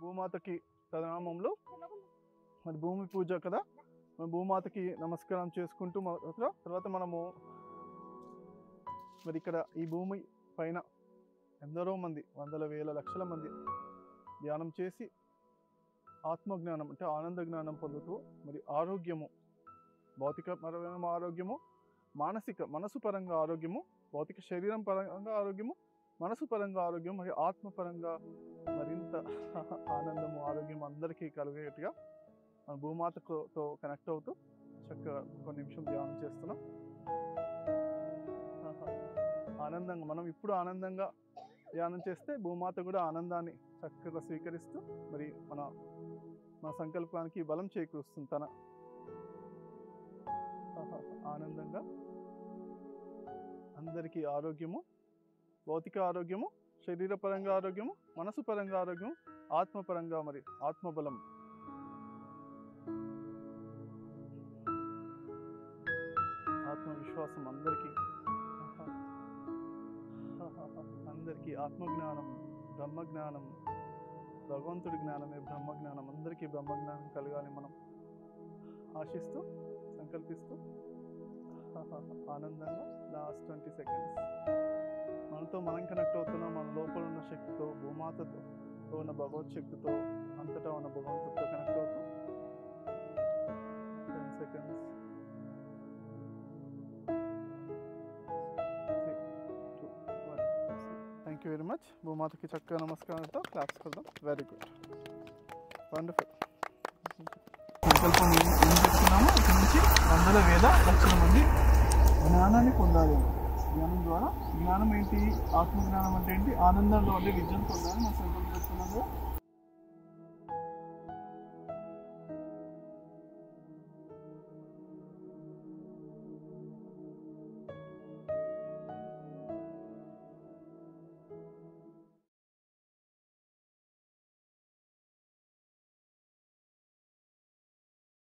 భూమాతకి తదనామంలో మరి భూమి పూజ కదా, మన భూమాతకి నమస్కారం చేసుకుంటూ తర్వాత మనము మరి ఇక్కడ ఈ భూమి పైన ఎందరో మంది, వందల వేల లక్షల మంది ధ్యానం చేసి ఆత్మజ్ఞానం అంటే ఆనంద జ్ఞానం పొందుతూ మరి ఆరోగ్యము, భౌతికపరమైన ఆరోగ్యము, మనసు పరంగా ఆరోగ్యము, భౌతిక శరీరం పరంగా ఆరోగ్యము, మనసు పరంగా ఆరోగ్యం, మరియు ఆత్మ పరంగా మరింత ఆనందము, ఆరోగ్యం అందరికీ కలిగేట్టుగా మన భూమాతతో కనెక్ట్ అవుతూ చక్కగా ఒక నిమిషం ధ్యానం చేస్తున్నాం. ఆనందంగా మనం ఇప్పుడు ఆనందంగా ధ్యానం చేస్తే భూమాత కూడా ఆనందాన్ని చక్కగా స్వీకరిస్తూ మరి మన సంకల్పానికి బలం చేకూరుస్తుంది. తన ఆనందంగా అందరికీ ఆరోగ్యము, భౌతిక ఆరోగ్యము, శరీరపరంగా ఆరోగ్యము, మనసు పరంగా ఆరోగ్యం, ఆత్మపరంగా మరి ఆత్మబలం, ఆత్మవిశ్వాసం అందరికీ ఆత్మజ్ఞానం, బ్రహ్మజ్ఞానం, భగవంతుడి జ్ఞానమే బ్రహ్మజ్ఞానం, అందరికీ బ్రహ్మజ్ఞానం కలగాలి మనం ఆశిస్తూ సంకల్పిస్తూ ఆనందంగా లాస్ట్ 20 సెకండ్స్ మనతో మనం కనెక్ట్ అవుతున్నాం. మన లోపల ఉన్న శక్తితో, భూమాతతో ఉన్న భగవత్ శక్తితో, అంతటా ఉన్న భగవంతుడితో కనెక్ట్ అవుతూ 10 seconds. Thank you very much. భూమాతకి చక్కగా నమస్కారంతో క్లాప్స్ కొడదాం. Very good, wonderful. సంకల్పం ఏం చెప్తున్నామో ఇక్కడ నుంచి వందల వేల లక్షల మంది జ్ఞానాన్ని పొందాలి. జ్ఞానం ద్వారా జ్ఞానం ఏంటి? ఆత్మజ్ఞానం అంటే ఏంటి? ఆనందంలో ఉండే విద్యను పొందాలని మనం సంకల్పం చెప్తున్నాం కదా.